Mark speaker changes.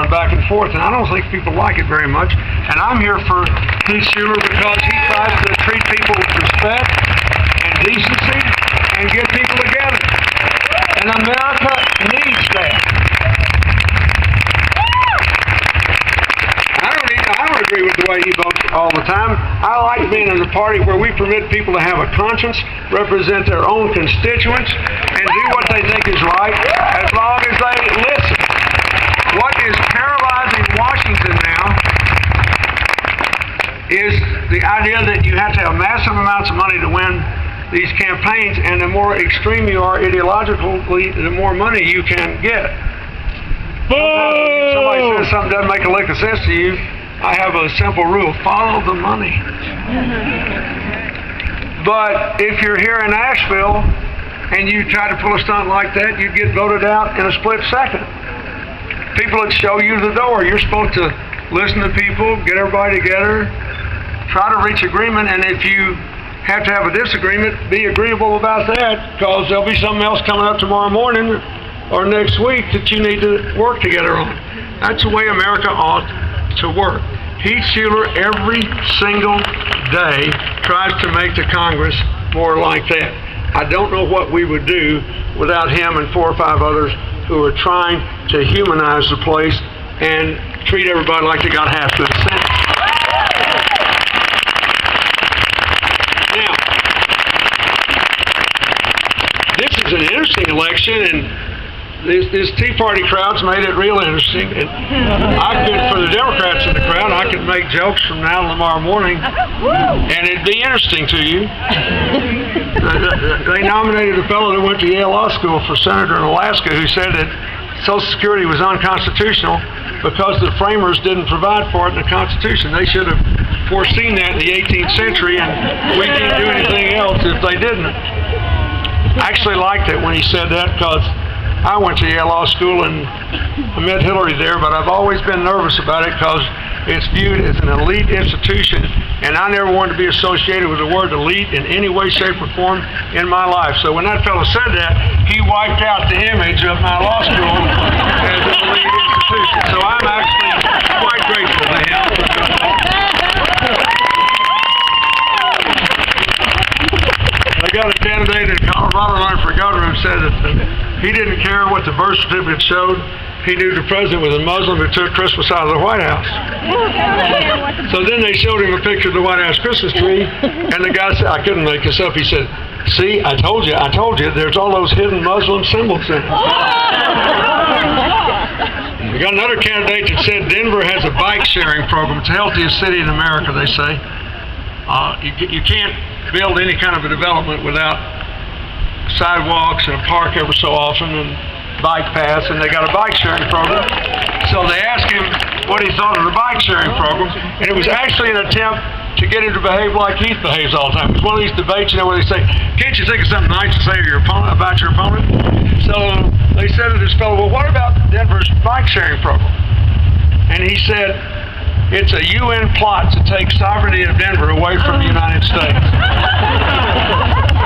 Speaker 1: going back and forth, and I don't think people like it very much. And I'm here for Heath Shuler because he tries to treat people with respect and decency and get people together. And America needs that. I don't agree with the way he votes all the time. I like being in a party where we permit people to have a conscience, represent their own constituents, and do what they think is right, as long as they listen. What is paralyzing Washington now is the idea that you have to have massive amounts of money to win these campaigns, and the more extreme you are ideologically, the more money you can get. Sometimes somebody says something doesn't make a lick of sense to you, I have a simple rule: follow the money. But if you're here in Asheville and you try to pull a stunt like that, you'd get voted out in a split second. People would show you the door. You're supposed to listen to people, get everybody together, try to reach agreement, and if you have to have a disagreement, be agreeable about that, because there'll be something else coming up tomorrow morning or next week that you need to work together on. That's the way America ought to work. Heath Shuler every single day tries to make the Congress more like that. I don't know what we would do without him and 4 or 5 others who are trying to humanize the place and treat everybody like they got half good sense. Now, this is an interesting election, and this Tea Party crowd's made it real interesting. And for the Democrats in the crowd, I could make jokes from now to tomorrow morning, and it'd be interesting to you. They nominated a fellow that went to Yale Law School for senator in Alaska who said that Social Security was unconstitutional because the framers didn't provide for it in the Constitution. They should have foreseen that in the 18th century, and we didn't do anything else if they didn't. I actually liked it when he said that, because I went to Yale Law School and I met Hillary there, but I've always been nervous about it because it's viewed as an elite institution, and I never wanted to be associated with the word elite in any way, shape, or form in my life. So when that fellow said that, he wiped out the image of my law school as an elite institution. So I'm actually quite grateful to him. I got a candidate in Colorado running for governor who said that he didn't care what the birth certificate showed. He knew the president was a Muslim who took Christmas out of the White House. So then they showed him a picture of the White House Christmas tree, and the guy said, I couldn't make this up, he said, see, I told you, there's all those hidden Muslim symbols in it. We got another candidate that said Denver has a bike sharing program. It's the healthiest city in America, they say. You can't build any kind of a development without sidewalks and a park ever so often and bike paths, and they got a bike sharing program. So they asked him what he thought of the bike sharing program, and it was actually an attempt to get him to behave like Heath behaves all the time. It was one of these debates, where they say, can't you think of something nice to say to your opponent about your opponent? So they said to this fellow, well, what about Denver's bike sharing program? And he said, it's a UN plot to take sovereignty of Denver away from the United States.